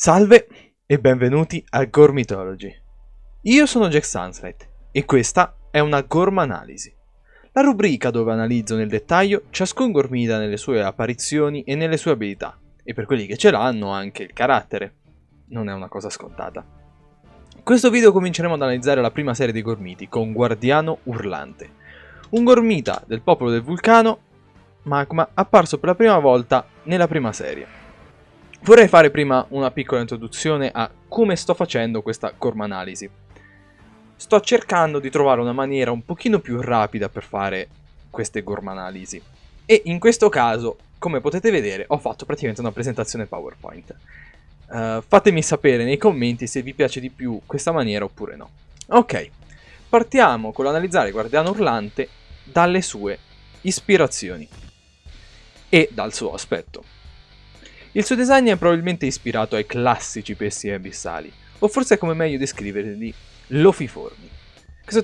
Salve e benvenuti a Gormitology. Io sono Jack Sunlight e questa è una Gormanalisi, la rubrica dove analizzo nel dettaglio ciascun gormita nelle sue apparizioni e nelle sue abilità, e per quelli che ce l'hanno anche il carattere. Non è una cosa scontata. In questo video cominceremo ad analizzare la prima serie di gormiti con Guardiano Urlante, un gormita del popolo del vulcano magma apparso per la prima volta nella prima serie. Vorrei fare prima una piccola introduzione a come sto facendo questa gormanalisi. Sto cercando di trovare una maniera un pochino più rapida per fare queste gormanalisi. E in questo caso, come potete vedere, ho fatto praticamente una presentazione PowerPoint. Fatemi sapere nei commenti se vi piace di più questa maniera oppure no. Ok, partiamo con l'analizzare Guardiano Urlante dalle sue ispirazioni e dal suo aspetto. Il suo design è probabilmente ispirato ai classici pesci abissali, o forse è come meglio descriverli, lofiformi. Questo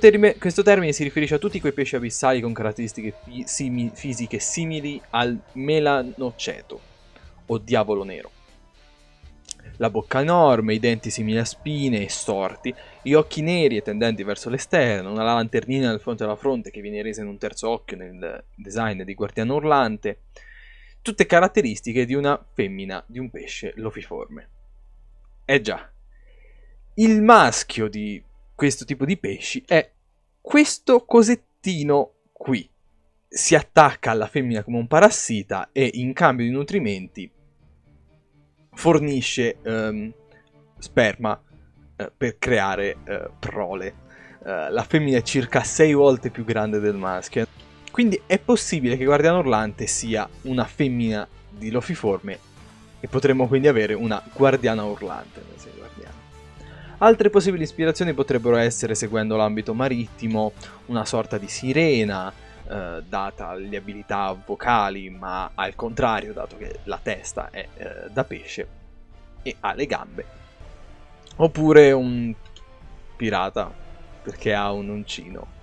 termine si riferisce a tutti quei pesci abissali con caratteristiche fisiche simili al melanoceto, o diavolo nero. La bocca enorme, i denti simili a spine e storti, gli occhi neri e tendenti verso l'esterno, una lanternina nel fronte della fronte che viene resa in un terzo occhio nel design di Guardiano Urlante. Tutte caratteristiche di una femmina di un pesce lofiforme. Già, il maschio di questo tipo di pesci è questo cosettino qui. Si attacca alla femmina come un parassita e in cambio di nutrimenti fornisce sperma per creare prole. La femmina è circa 6 volte più grande del maschio. Quindi è possibile che Guardiano Urlante sia una femmina di lofiforme e potremmo quindi avere una Guardiana Urlante. Se guardiamo. Altre possibili ispirazioni potrebbero essere, seguendo l'ambito marittimo, una sorta di sirena, data le abilità vocali, ma al contrario, dato che la testa è da pesce e ha le gambe. Oppure un pirata, perché ha un uncino.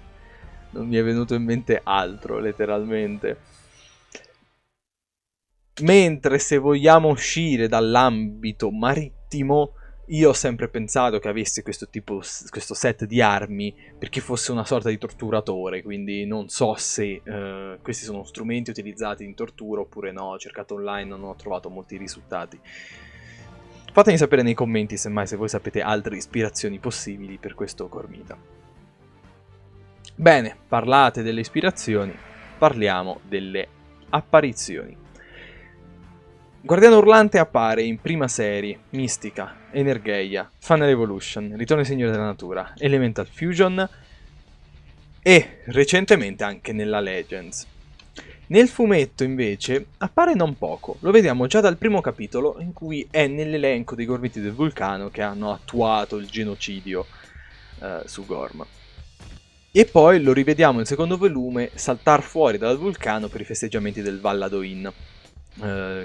Non mi è venuto in mente altro, letteralmente. Mentre se vogliamo uscire dall'ambito marittimo, io ho sempre pensato che avesse questo set di armi perché fosse una sorta di torturatore, quindi non so se questi sono strumenti utilizzati in tortura oppure no. Ho cercato online, non ho trovato molti risultati. Fatemi sapere nei commenti semmai se voi sapete altre ispirazioni possibili per questo gormita. Bene, parlate delle ispirazioni, parliamo delle apparizioni. Guardiano Urlante appare in prima serie, Mistica, Energeia, Final Evolution, Ritorno ai Signori della Natura, Elemental Fusion e recentemente anche nella Legends. Nel fumetto invece appare non poco, lo vediamo già dal primo capitolo in cui è nell'elenco dei gormiti del vulcano che hanno attuato il genocidio su Gorm. E poi lo rivediamo nel secondo volume saltar fuori dal vulcano per i festeggiamenti del Valladoin,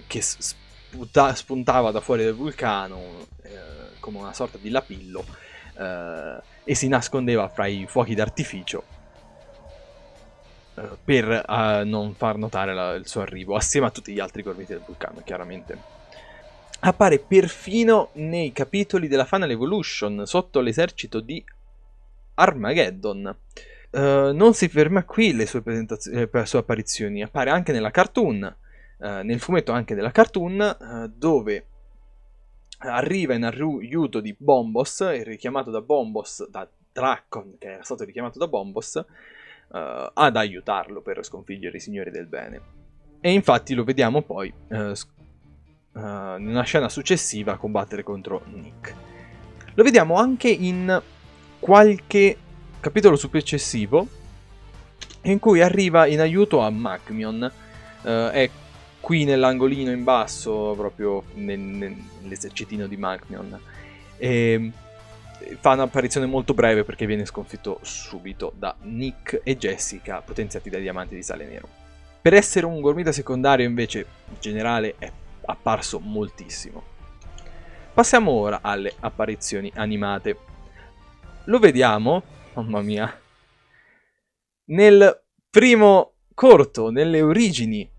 che spuntava da fuori del vulcano come una sorta di lapillo e si nascondeva fra i fuochi d'artificio per non far notare il suo arrivo, assieme a tutti gli altri gormiti del vulcano, chiaramente. Appare perfino nei capitoli della Final Evolution, sotto l'esercito di Armageddon. Non si ferma qui le sue apparizioni, appare anche nella cartoon, nel fumetto anche della cartoon, dove arriva in aiuto di Bombos, richiamato da Bombos, da Dracon, che era stato richiamato da Bombos, ad aiutarlo per sconfiggere i signori del bene. E infatti lo vediamo poi in una scena successiva a combattere contro Nick. Lo vediamo anche in qualche capitolo successivo in cui arriva in aiuto a Magmion. È qui nell'angolino in basso, proprio nell'esercitino di Magmion, e fa un'apparizione molto breve perché viene sconfitto subito da Nick e Jessica, potenziati dai diamanti di sale nero. Per essere un gormita secondario invece in generale è apparso moltissimo. Passiamo ora alle apparizioni animate. Lo vediamo, mamma mia, nel primo corto, nelle origini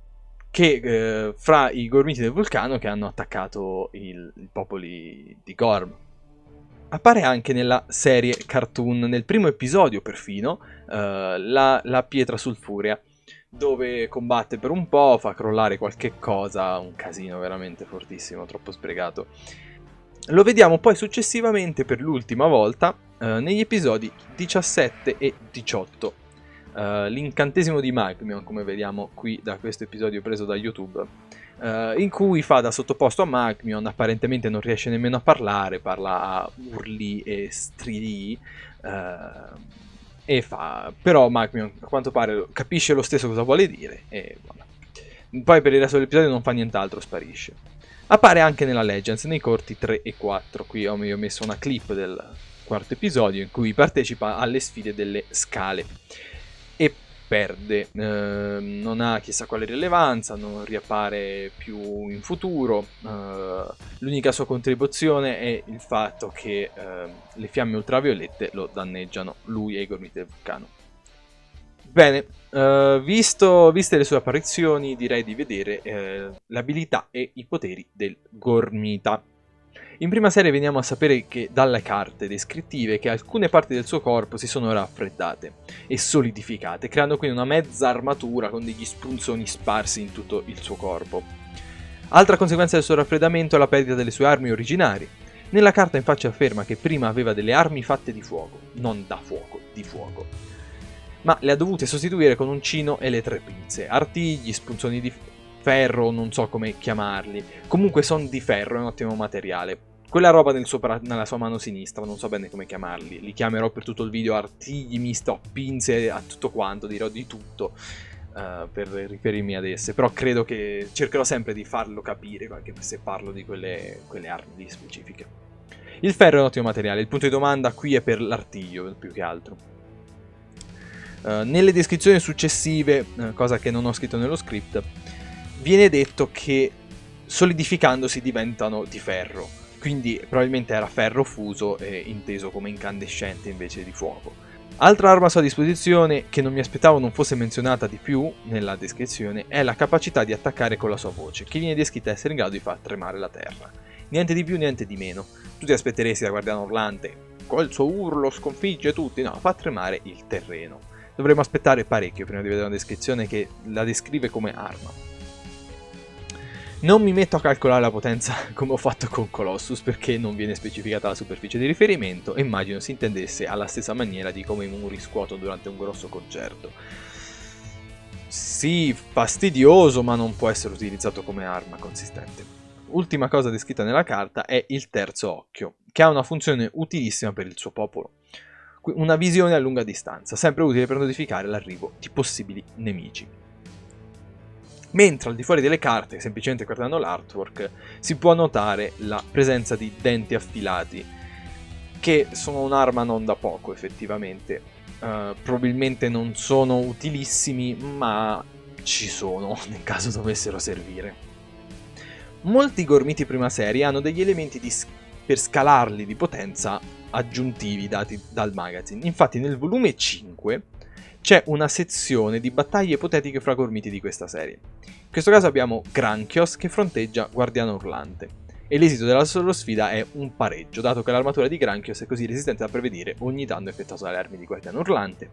che fra i gormiti del vulcano che hanno attaccato i popoli di Gorm. Appare anche nella serie cartoon, nel primo episodio perfino, la pietra sulfurea, dove combatte per un po', fa crollare qualche cosa, un casino veramente fortissimo, troppo sprecato. Lo vediamo poi successivamente per l'ultima volta negli episodi 17 e 18. L'incantesimo di Magmion, come vediamo qui da questo episodio preso da YouTube, in cui fa da sottoposto a Magmion, apparentemente non riesce nemmeno a parlare, parla a urli e strilli, però Magmion a quanto pare capisce lo stesso cosa vuole dire, e voilà. Poi per il resto dell'episodio non fa nient'altro, sparisce. Appare anche nella Legends, nei corti 3 e 4, qui ho messo una clip del quarto episodio in cui partecipa alle sfide delle scale e perde, non ha chissà quale rilevanza, non riappare più in futuro, l'unica sua contribuzione è il fatto che le fiamme ultraviolette lo danneggiano, lui e i gormiti del vulcano. Bene, viste le sue apparizioni, direi di vedere le abilità e i poteri del gormita. In prima serie veniamo a sapere che dalle carte descrittive che alcune parti del suo corpo si sono raffreddate e solidificate, creando quindi una mezza armatura con degli spunzoni sparsi in tutto il suo corpo. Altra conseguenza del suo raffreddamento è la perdita delle sue armi originari. Nella carta infatti afferma che prima aveva delle armi fatte di fuoco, non da fuoco, di fuoco, ma le ha dovute sostituire con uncino e le 3 pinze, artigli, spunzoni di ferro, non so come chiamarli, comunque sono di ferro, è un ottimo materiale. Quella roba nella sua mano sinistra, non so bene come chiamarli, li chiamerò per tutto il video artigli, misto, pinze, a tutto quanto, dirò di tutto per riferirmi ad esse, però credo che cercherò sempre di farlo capire anche se parlo di quelle armi lì specifiche. Il ferro è un ottimo materiale, il punto di domanda qui è per l'artiglio più che altro. Nelle descrizioni successive, cosa che non ho scritto nello script, viene detto che solidificandosi diventano di ferro, quindi probabilmente era ferro fuso e inteso come incandescente invece di fuoco. Altra arma a sua disposizione, che non mi aspettavo non fosse menzionata di più nella descrizione, è la capacità di attaccare con la sua voce, che viene descritta essere in grado di far tremare la terra. Niente di più, niente di meno. Tu ti aspetteresti da Guardiano Urlante, col suo urlo sconfigge tutti, no, fa tremare il terreno. Dovremmo aspettare parecchio prima di vedere una descrizione che la descrive come arma. Non mi metto a calcolare la potenza come ho fatto con Colossus perché non viene specificata la superficie di riferimento e immagino si intendesse alla stessa maniera di come i muri scuotono durante un grosso concerto. Sì, fastidioso, ma non può essere utilizzato come arma consistente. Ultima cosa descritta nella carta è il terzo occhio, che ha una funzione utilissima per il suo popolo. Una visione a lunga distanza, sempre utile per notificare l'arrivo di possibili nemici. Mentre al di fuori delle carte, semplicemente guardando l'artwork, si può notare la presenza di denti affilati, che sono un'arma non da poco effettivamente. Probabilmente non sono utilissimi, ma ci sono nel caso dovessero servire. Molti gormiti prima serie hanno degli elementi per scalarli di potenza aggiuntivi dati dal magazine. Infatti nel volume 5 c'è una sezione di battaglie ipotetiche fra gormiti di questa serie. In questo caso abbiamo Granchios che fronteggia Guardiano Urlante, e l'esito della loro sfida è un pareggio, dato che l'armatura di Granchios è così resistente da prevedere ogni danno effettuato dalle armi di Guardiano Urlante.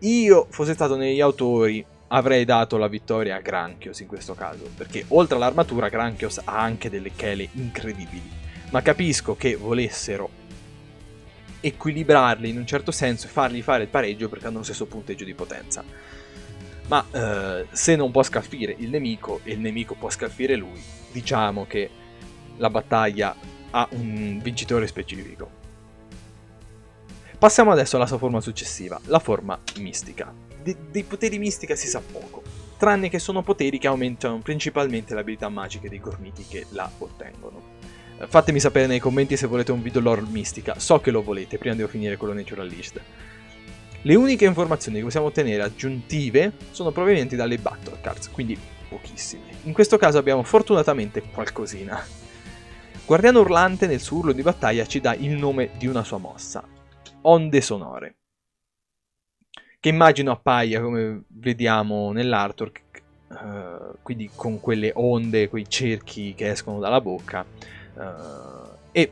Io, fosse stato negli autori, avrei dato la vittoria a Granchios in questo caso, perché oltre all'armatura Granchios ha anche delle chele incredibili, ma capisco che volessero equilibrarli in un certo senso e fargli fare il pareggio perché hanno lo stesso punteggio di potenza. Ma se non può scalfire il nemico e il nemico può scalfire lui, diciamo che la battaglia ha un vincitore specifico. Passiamo adesso alla sua forma successiva, la forma mistica. Dei poteri mistica si sa poco, tranne che sono poteri che aumentano principalmente le abilità magiche dei gormiti che la ottengono. Fatemi sapere nei commenti se volete un video lore mistica, so che lo volete, prima devo finire quello naturalist. Le uniche informazioni che possiamo ottenere aggiuntive sono provenienti dalle battle cards, quindi pochissime. In questo caso abbiamo fortunatamente qualcosina. Guardiano Urlante nel suo urlo di battaglia ci dà il nome di una sua mossa, Onde Sonore, che immagino appaia come vediamo nell'artwork quindi con quelle onde, quei cerchi che escono dalla bocca, e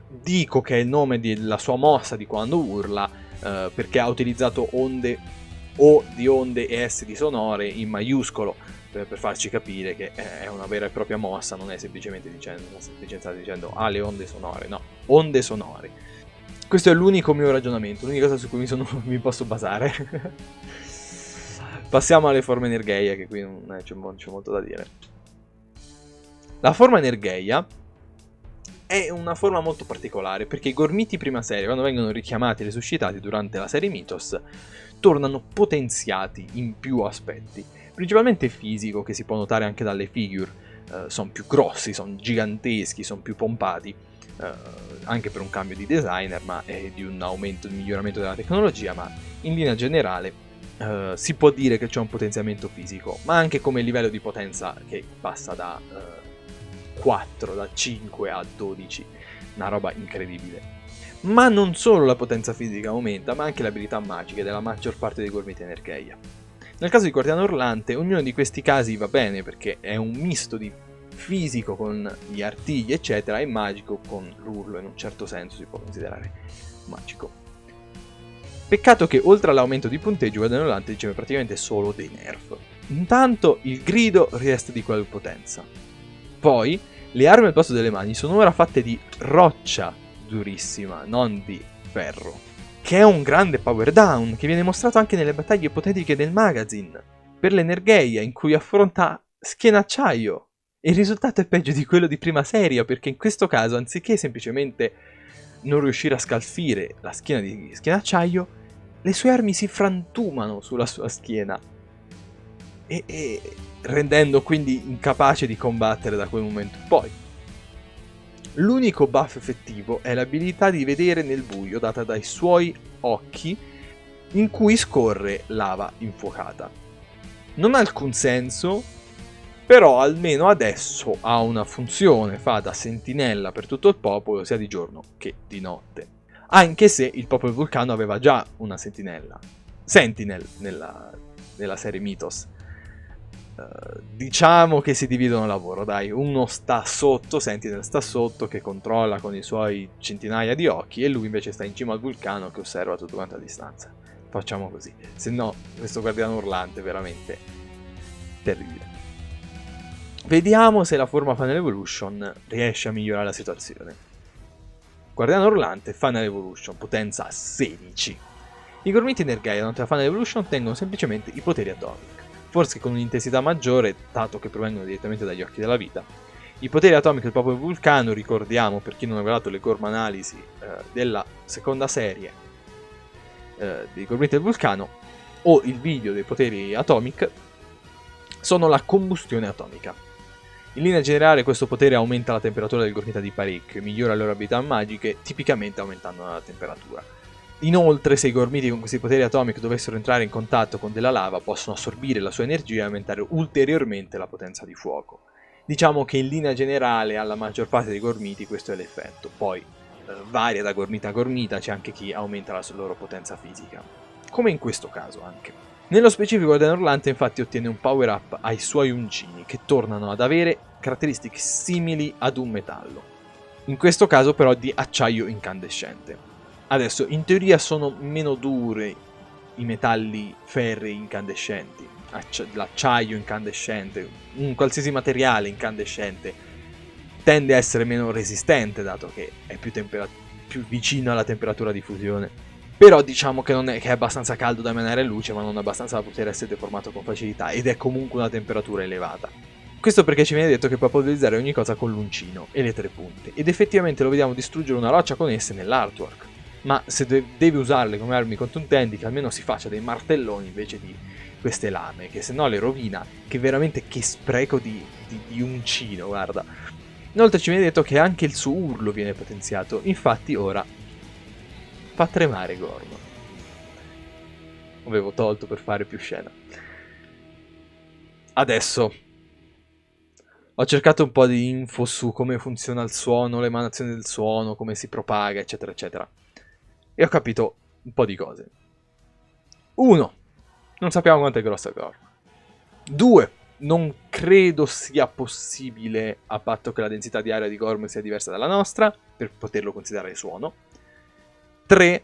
dico che è il nome della sua mossa di quando urla, perché ha utilizzato onde O di onde e S di sonore in maiuscolo, per farci capire che è una vera e propria mossa, non è semplicemente dicendo le onde sonore, no, onde sonore. Questo è l'unico mio ragionamento, l'unica cosa su cui mi posso basare. Passiamo alle forme Energeia, che qui non c'è molto da dire. La forma Energeia è una forma molto particolare, perché i Gormiti prima serie, quando vengono richiamati e resuscitati durante la serie Mythos, tornano potenziati in più aspetti, principalmente fisico, che si può notare anche dalle figure. Sono più grossi, sono giganteschi, sono più pompati, anche per un cambio di designer, ma è di un aumento, di miglioramento della tecnologia, ma in linea generale si può dire che c'è un potenziamento fisico, ma anche come livello di potenza che passa da 4, da 5 a 12, una roba incredibile. Ma non solo la potenza fisica aumenta, ma anche le abilità magiche della maggior parte dei Gormiti Energeia. Nel caso di Guardiano Urlante, ognuno di questi casi va bene perché è un misto di fisico con gli artigli eccetera e magico con l'urlo, in un certo senso si può considerare magico. Peccato che oltre all'aumento di punteggio Guardiano Urlante riceve praticamente solo dei nerf. Intanto il grido resta di quella potenza. Poi le armi al posto delle mani sono ora fatte di roccia durissima, non di ferro, che è un grande power down che viene mostrato anche nelle battaglie ipotetiche del magazine per l'Energeia, in cui affronta Schienacciaio. Il risultato è peggio di quello di prima serie, perché in questo caso, anziché semplicemente non riuscire a scalfire la schiena di Schienacciaio, le sue armi si frantumano sulla sua schiena e rendendo quindi incapace di combattere da quel momento in poi. L'unico buff effettivo è l'abilità di vedere nel buio data dai suoi occhi in cui scorre lava infuocata. Non ha alcun senso, però almeno adesso ha una funzione, fa da sentinella per tutto il popolo sia di giorno che di notte. Anche se il popolo vulcano aveva già una sentinella, Sentinel, nella serie Mythos. Diciamo che si dividono il lavoro, dai, uno sta sotto, Sentinel sta sotto che controlla con i suoi centinaia di occhi e lui invece sta in cima al vulcano che osserva tutto quanto a distanza. Facciamo così, se no questo Guardiano Urlante è veramente terribile. Vediamo se la forma Final Evolution riesce a migliorare la situazione. Guardiano Urlante, Final Evolution, potenza 16. I Gormiti Energeia durante la Final Evolution tengono semplicemente i poteri Atomic, forse con un'intensità maggiore, dato che provengono direttamente dagli occhi della vita. I poteri atomici del popolo vulcano, ricordiamo per chi non ha guardato le Gorm analisi della seconda serie dei Gormiti del vulcano, o il video dei poteri Atomic, sono la combustione atomica. In linea generale questo potere aumenta la temperatura del gormita di parecchio e migliora le loro abilità magiche, tipicamente aumentando la temperatura. Inoltre, se i gormiti con questi poteri atomici dovessero entrare in contatto con della lava, possono assorbire la sua energia e aumentare ulteriormente la potenza di fuoco. Diciamo che in linea generale alla maggior parte dei gormiti questo è l'effetto, poi varia da gormita a gormita, c'è anche chi aumenta la loro potenza fisica, come in questo caso anche. Nello specifico Guardiano Urlante infatti ottiene un power up ai suoi uncini, che tornano ad avere caratteristiche simili ad un metallo, in questo caso però di acciaio incandescente. Adesso, in teoria sono meno dure i metalli ferrei incandescenti, l'acciaio incandescente, un qualsiasi materiale incandescente tende a essere meno resistente dato che è più vicino alla temperatura di fusione. Però diciamo che, non è, che è abbastanza caldo da emanare luce, ma non abbastanza da poter essere deformato con facilità, ed è comunque una temperatura elevata. Questo perché ci viene detto che può polverizzare ogni cosa con l'uncino e le 3 punte, ed effettivamente lo vediamo distruggere una roccia con esse nell'artwork. Ma se deve usarle come armi contundenti, che almeno si faccia dei martelloni invece di queste lame, che se no le rovina, che veramente che spreco di uncino, guarda. Inoltre ci viene detto che anche il suo urlo viene potenziato, infatti ora fa tremare Gorm. Avevo tolto per fare più scena. Adesso ho cercato un po' di info su come funziona il suono, l'emanazione del suono, come si propaga, eccetera, eccetera. E ho capito un po' di cose. 1. Non sappiamo quanto è grossa Gorm. 2. non credo sia possibile, a patto che la densità di aria di Gorm sia diversa dalla nostra, per poterlo considerare suono. 3.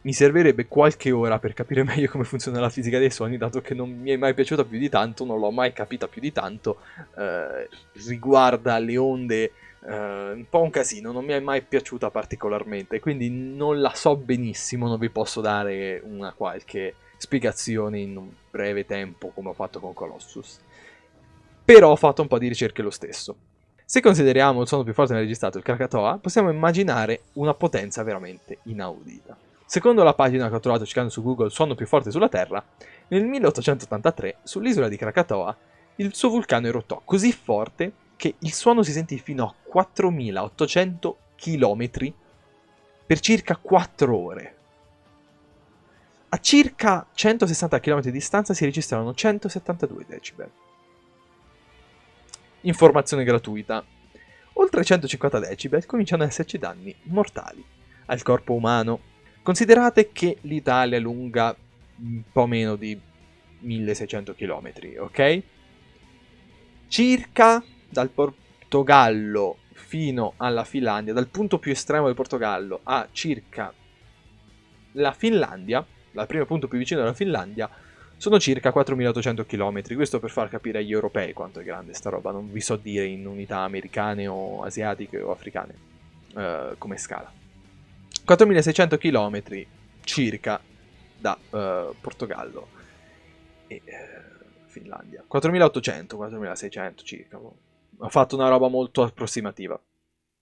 Mi servirebbe qualche ora per capire meglio come funziona la fisica dei suoni, dato che non mi è mai piaciuta più di tanto, non l'ho mai capita più di tanto, riguarda le onde, un po' un casino, non mi è mai piaciuta particolarmente, quindi non la so benissimo, non vi posso dare una qualche spiegazione in un breve tempo come ho fatto con Colossus. Però ho fatto un po' di ricerche lo stesso. Se consideriamo il suono più forte mai registrato, il Krakatoa, possiamo immaginare una potenza veramente inaudita. Secondo la pagina che ho trovato cercando su Google suono più forte sulla Terra, nel 1883 sull'isola di Krakatoa il suo vulcano eruttò così forte che il suono si sentì fino a 4800 km per circa 4 ore. A circa 160 km di distanza si registrarono 172 decibel. Informazione gratuita. Oltre 150 decibel cominciano ad esserci danni mortali al corpo umano. Considerate che l'Italia è lunga un po' meno di 1600 km, ok? Circa dal Portogallo fino alla Finlandia, dal punto più estremo del Portogallo a circa la Finlandia, dal primo punto più vicino alla Finlandia, sono circa 4800 km. Questo per far capire agli europei quanto è grande sta roba. Non vi so dire in unità americane o asiatiche o africane come scala. 4600 km circa da Portogallo e Finlandia. 4800, 4600 circa. Ho fatto una roba molto approssimativa.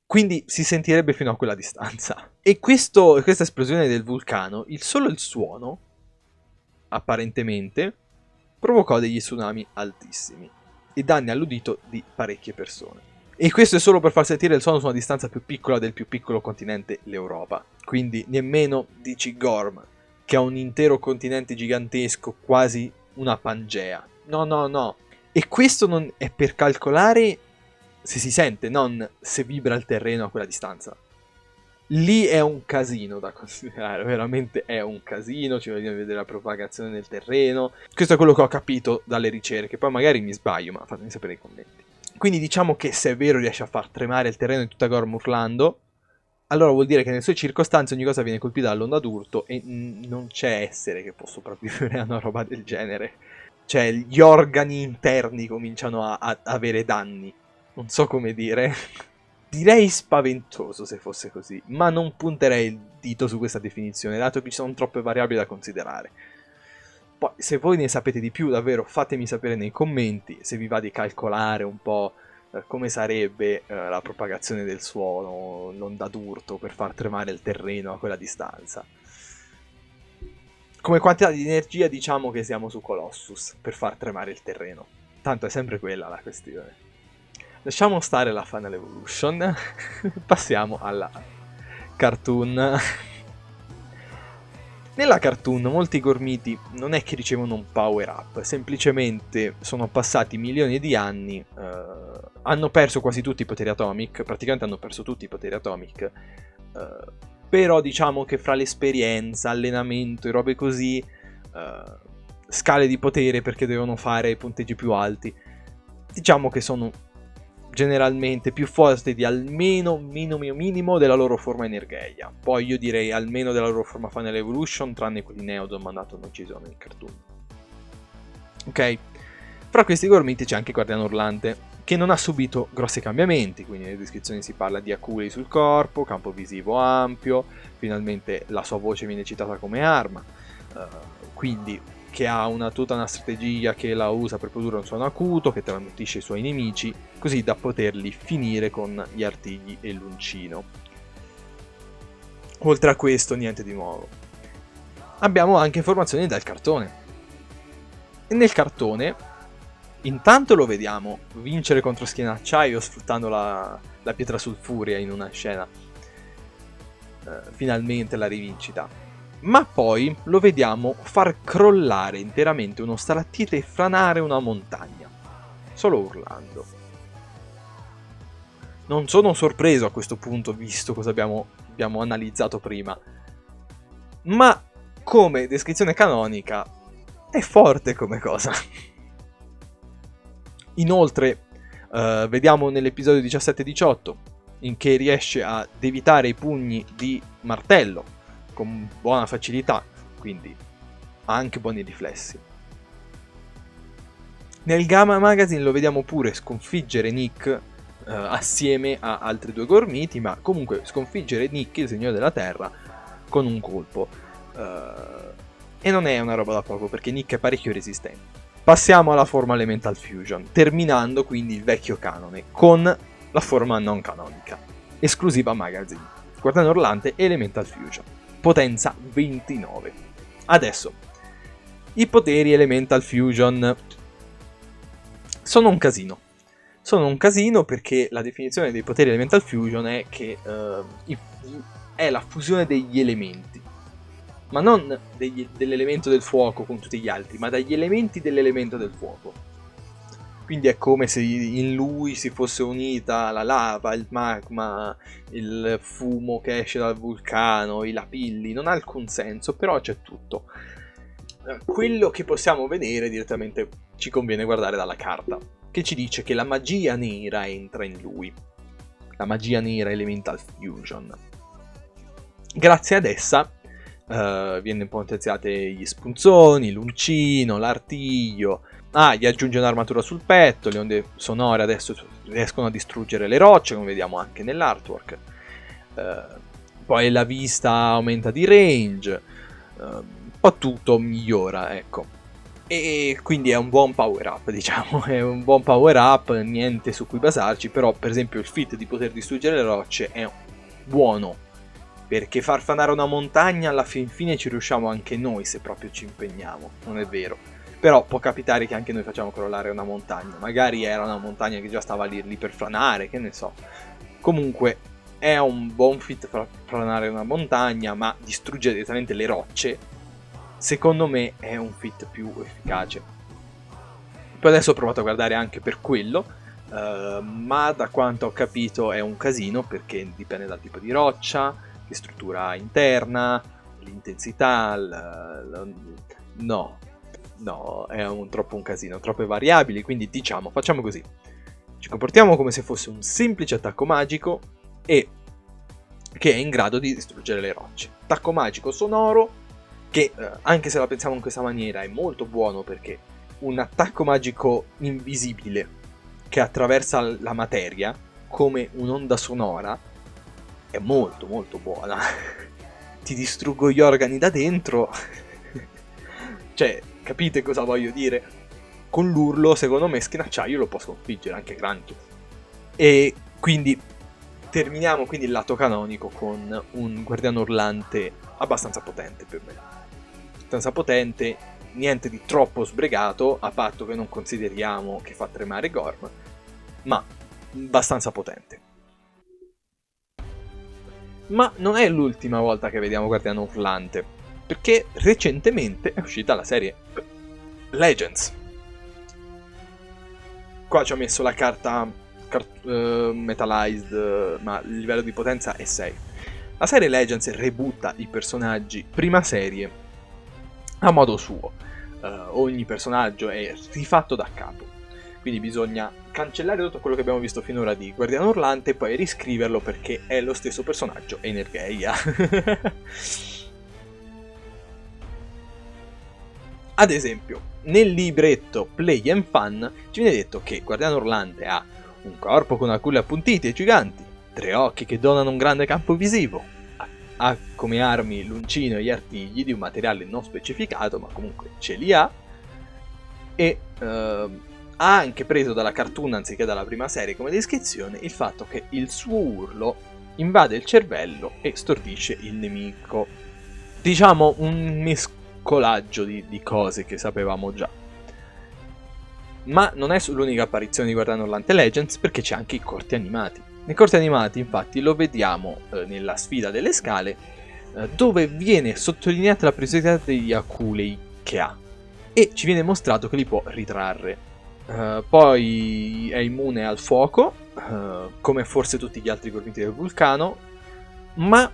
Quindi si sentirebbe fino a quella distanza. E questa esplosione del vulcano, solo il suono, apparentemente, provocò degli tsunami altissimi e danni all'udito di parecchie persone. E questo è solo per far sentire il suono su una distanza più piccola del più piccolo continente, l'Europa. Quindi nemmeno dici Gorm, che ha un intero continente gigantesco, quasi una Pangea. No. E questo non è per calcolare se si sente, non se vibra il terreno a quella distanza. Lì è un casino da considerare, veramente è un casino, ci vogliono vedere la propagazione del terreno. Questo è quello che ho capito dalle ricerche, poi magari mi sbaglio, ma fatemi sapere nei commenti. Quindi diciamo che se è vero riesce a far tremare il terreno in tutta Gorm urlando, allora vuol dire che nelle sue circostanze ogni cosa viene colpita dall'onda d'urto e non c'è essere che può sopravvivere a una roba del genere. Cioè gli organi interni cominciano a avere danni. Non so come dire. Direi spaventoso se fosse così, ma non punterei il dito su questa definizione, dato che ci sono troppe variabili da considerare. Poi, se voi ne sapete di più, davvero, fatemi sapere nei commenti, se vi va di calcolare un po' come sarebbe la propagazione del suono, l'onda d'urto per far tremare il terreno a quella distanza. Come quantità di energia diciamo che siamo su Colossus per far tremare il terreno. Tanto è sempre quella la questione. Lasciamo stare la Final Evolution, passiamo alla cartoon. Nella cartoon molti gormiti non è che ricevono un power up, semplicemente sono passati milioni di anni, hanno perso quasi tutti i poteri atomic, praticamente hanno perso tutti i poteri atomic, però diciamo che fra l'esperienza, allenamento e robe così, scale di potere perché devono fare punteggi più alti, diciamo che sono generalmente più forti di almeno minimo della loro forma Energeia. Poi io direi almeno della loro forma Final Evolution, tranne quelli Neodon mandato non ci sono nel cartoon. Ok, fra questi gormiti c'è anche Guardiano Urlante, che non ha subito grossi cambiamenti, quindi nelle descrizioni si parla di aculi sul corpo, campo visivo ampio, finalmente la sua voce viene citata come arma, quindi che ha tutta una strategia che la usa per produrre un suono acuto, che tramuttisce i suoi nemici, così da poterli finire con gli artigli e l'uncino. Oltre a questo, niente di nuovo. Abbiamo anche informazioni dal cartone. E nel cartone, intanto lo vediamo vincere contro Schiena Acciaio sfruttando la pietra sulfurea in una scena. Finalmente la rivincita. Ma poi lo vediamo far crollare interamente uno stalattite e franare una montagna, solo urlando. Non sono sorpreso a questo punto, visto cosa abbiamo analizzato prima, ma come descrizione canonica è forte come cosa. Inoltre vediamo nell'episodio 17-18 in che riesce ad evitare i pugni di martello con buona facilità, quindi ha anche buoni riflessi. Nel Gamma Magazine lo vediamo pure sconfiggere Nick assieme a altri 2 gormiti, ma comunque sconfiggere Nick, il Signore della Terra, con un colpo. E non è una roba da poco, perché Nick è parecchio resistente. Passiamo alla forma Elemental Fusion, terminando quindi il vecchio canone con la forma non canonica, esclusiva Magazine, Guardiano Orlante Elemental Fusion, potenza 29. Adesso, i poteri Elemental Fusion sono un casino. Sono un casino perché la definizione dei poteri Elemental Fusion è che è la fusione degli elementi. Ma non dell'elemento del fuoco con tutti gli altri, ma dagli elementi dell'elemento del fuoco. Quindi è come se in lui si fosse unita la lava, il magma, il fumo che esce dal vulcano, i lapilli. Non ha alcun senso, però c'è tutto. Quello che possiamo vedere direttamente ci conviene guardare dalla carta, che ci dice che la magia nera entra in lui. La magia nera Elemental Fusion. Grazie ad essa viene potenziate gli spunzoni, l'uncino, l'artiglio. Gli aggiunge un'armatura sul petto. Le onde sonore adesso riescono a distruggere le rocce, come vediamo anche nell'artwork. Poi la vista aumenta di range. Un po' tutto migliora, ecco. E quindi è un buon power up, diciamo. È un buon power up, niente su cui basarci. Però per esempio il feat di poter distruggere le rocce è buono, perché far fanare una montagna alla fin fine ci riusciamo anche noi se proprio ci impegniamo, non è vero? Però può capitare che anche noi facciamo crollare una montagna, magari era una montagna che già stava lì per franare, che ne so. Comunque è un buon fit per franare una montagna, ma distruggere direttamente le rocce, secondo me è un fit più efficace. Poi adesso ho provato a guardare anche per quello, ma da quanto ho capito è un casino, perché dipende dal tipo di roccia, di struttura interna, l'intensità, no, è troppo un casino, troppe variabili, quindi diciamo, facciamo così. Ci comportiamo come se fosse un semplice attacco magico e che è in grado di distruggere le rocce. Attacco magico sonoro, che anche se la pensiamo in questa maniera è molto buono, perché un attacco magico invisibile che attraversa la materia come un'onda sonora è molto molto buona. Ti distruggo gli organi da dentro. Cioè, capite cosa voglio dire? Con l'urlo, secondo me, Schienacciaio lo può sconfiggere anche granchio. E quindi terminiamo quindi il lato canonico con un Guardiano Orlante abbastanza potente per me. Abbastanza potente, niente di troppo sbregato, a patto che non consideriamo che fa tremare Gorm, ma abbastanza potente. Ma non è l'ultima volta che vediamo Guardiano Orlante, perché recentemente è uscita la serie Legends. Qua ci ho messo la carta metallized, ma il livello di potenza è 6. La serie Legends rebutta i personaggi prima serie a modo suo. Ogni personaggio è rifatto da capo, quindi bisogna cancellare tutto quello che abbiamo visto finora di Guardiano Orlante e poi riscriverlo, perché è lo stesso personaggio Energeia. Ad esempio, nel libretto Play and Fun ci viene detto che Guardiano Orlante ha un corpo con alcuni appuntiti e giganti, 3 occhi che donano un grande campo visivo, ha come armi l'uncino e gli artigli di un materiale non specificato, ma comunque ce li ha, e ha anche preso dalla cartoon anziché dalla prima serie come descrizione il fatto che il suo urlo invade il cervello e stordisce il nemico. Diciamo un mescolaggio di cose che sapevamo già. Ma non è l'unica apparizione di Guardiano Orlante Legends, perché c'è anche i corti animati. Nei corti animati infatti lo vediamo nella sfida delle scale, dove viene sottolineata la priorità degli aculei che ha e ci viene mostrato che li può ritrarre. Poi è immune al fuoco, come forse tutti gli altri gormiti del vulcano, ma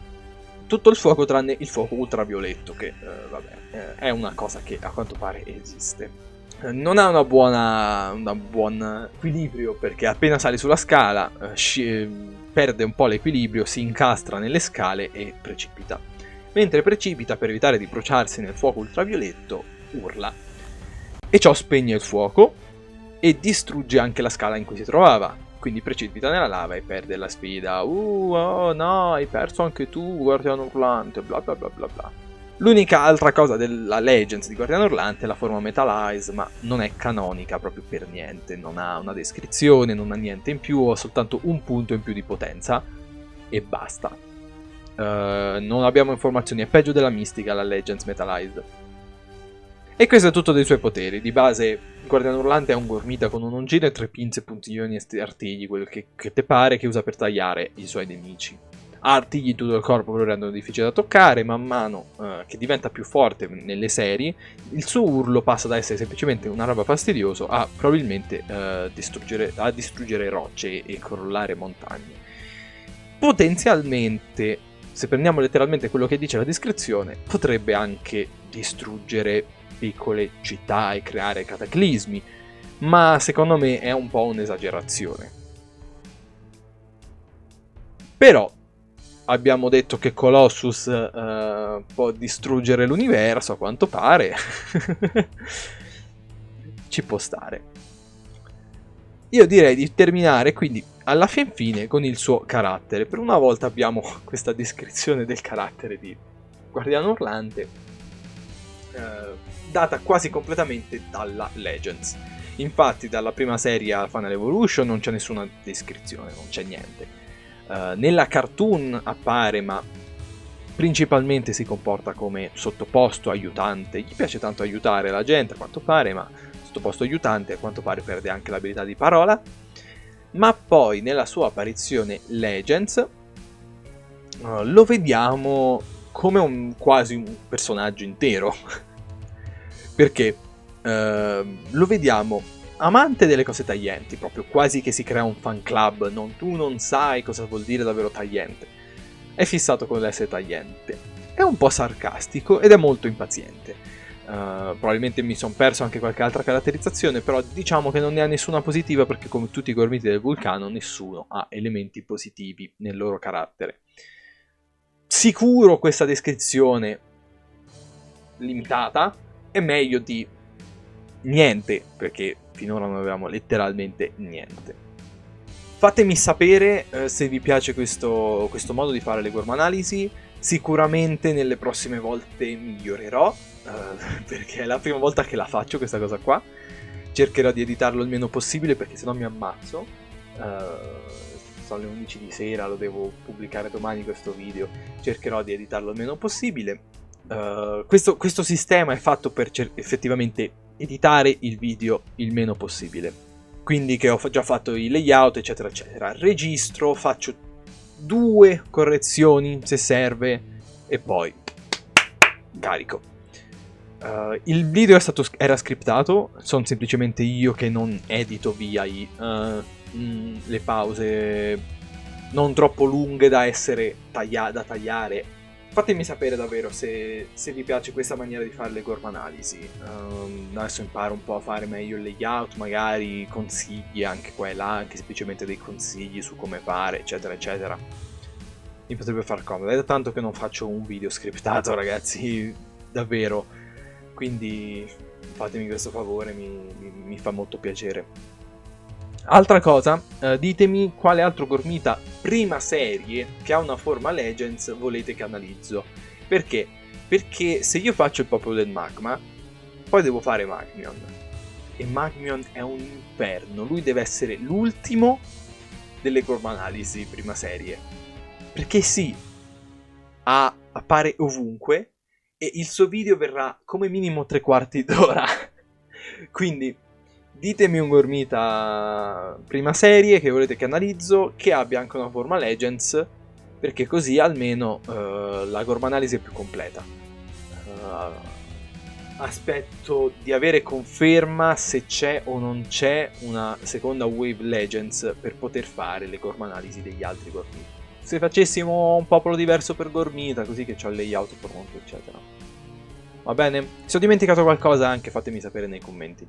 tutto il fuoco tranne il fuoco ultravioletto, che vabbè, è una cosa che a quanto pare esiste. non ha un buon equilibrio, perché appena sali sulla scala perde un po' l'equilibrio, si incastra nelle scale e precipita. Mentre precipita, per evitare di bruciarsi nel fuoco ultravioletto, urla. E ciò spegne il fuoco e distrugge anche la scala in cui si trovava. Quindi precipita nella lava e perde la sfida. Oh no, hai perso anche tu, guardiano urlante, bla bla bla bla bla. L'unica altra cosa della Legends di Guardiano Urlante è la forma Metalize, ma non è canonica proprio per niente, non ha una descrizione, non ha niente in più, ha soltanto un punto in più di potenza e basta. Non abbiamo informazioni, è peggio della mistica la Legends Metalized. E questo è tutto dei suoi poteri. Di base Guardiano Urlante è un gormita con un ongino e 3 pinze, puntiglioni e artigli, quello che te pare, che usa per tagliare i suoi nemici. Ha artigli in tutto il corpo che lo rendono difficile da toccare. Man mano che diventa più forte nelle serie, il suo urlo passa da essere semplicemente una roba fastidiosa a probabilmente distruggere rocce e crollare montagne. Potenzialmente, se prendiamo letteralmente quello che dice la descrizione, potrebbe anche distruggere piccole città e creare cataclismi, ma secondo me è un po' un'esagerazione. Però abbiamo detto che Colossus può distruggere l'universo, a quanto pare. Ci può stare. Io direi di terminare quindi alla fin fine con il suo carattere. Per una volta abbiamo questa descrizione del carattere di Guardiano Urlante, data quasi completamente dalla Legends. Infatti dalla prima serie a Final Evolution non c'è nessuna descrizione, non c'è niente. Nella cartoon appare, ma principalmente si comporta come sottoposto aiutante. Gli piace tanto aiutare la gente a quanto pare, ma sottoposto aiutante a quanto pare perde anche l'abilità di parola. Ma poi nella sua apparizione Legends lo vediamo come quasi un personaggio intero. Perché lo vediamo amante delle cose taglienti, proprio quasi che si crea un fan club. Tu non sai cosa vuol dire davvero tagliente. È fissato con l'essere tagliente. È un po' sarcastico ed è molto impaziente. Probabilmente mi sono perso anche qualche altra caratterizzazione, però diciamo che non ne ha nessuna positiva, perché come tutti i gormiti del vulcano nessuno ha elementi positivi nel loro carattere. Sicuro questa descrizione limitata è meglio di niente, perché finora non avevamo letteralmente niente. Fatemi sapere se vi piace questo modo di fare le gormanalisi. Sicuramente nelle prossime volte migliorerò, perché è la prima volta che la faccio questa cosa qua. Cercherò di editarlo il meno possibile, perché sennò mi ammazzo. Sono le 11 di sera, lo devo pubblicare domani questo video. Cercherò di editarlo il meno possibile. Questo sistema è fatto per effettivamente editare il video il meno possibile. Quindi che ho già fatto i layout eccetera eccetera. Registro, faccio 2 correzioni se serve e poi carico. Il video era scriptato, sono semplicemente io che non edito via le pause non troppo lunghe da essere da tagliare. Fatemi sapere davvero se vi piace questa maniera di fare le gormanalisi. Adesso imparo un po' a fare meglio il layout, magari consigli anche qua e là, anche semplicemente dei consigli su come fare, eccetera, eccetera. Mi potrebbe far comodo. È da tanto che non faccio un video scriptato, ragazzi, davvero. Quindi fatemi questo favore, mi fa molto piacere. Altra cosa, ditemi quale altro gormita prima serie che ha una forma Legends volete che analizzo. Perché? Perché se io faccio il popolo del magma, poi devo fare Magmion. E Magmion è un inferno, lui deve essere l'ultimo delle gormanalisi prima serie. Perché sì, appare ovunque e il suo video verrà come minimo 3/4 d'ora. Quindi ditemi un gormita prima serie che volete che analizzo, che abbia anche una forma Legends, perché così almeno la gormanalisi è più completa. Aspetto di avere conferma se c'è o non c'è una seconda Wave Legends per poter fare le gormanalisi degli altri gormiti. Se facessimo un popolo diverso per gormita, così che c'ho il layout pronto, eccetera. Va bene? Se ho dimenticato qualcosa anche fatemi sapere nei commenti.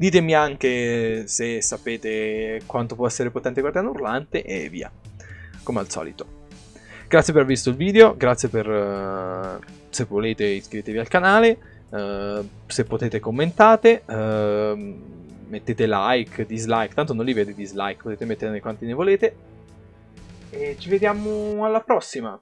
Ditemi anche se sapete quanto può essere potente Guardiano Urlante e via, come al solito. Grazie per aver visto il video, grazie per... se volete iscrivetevi al canale, se potete commentate, mettete like, dislike, tanto non li vedo i dislike, potete mettere quanti ne volete. E ci vediamo alla prossima!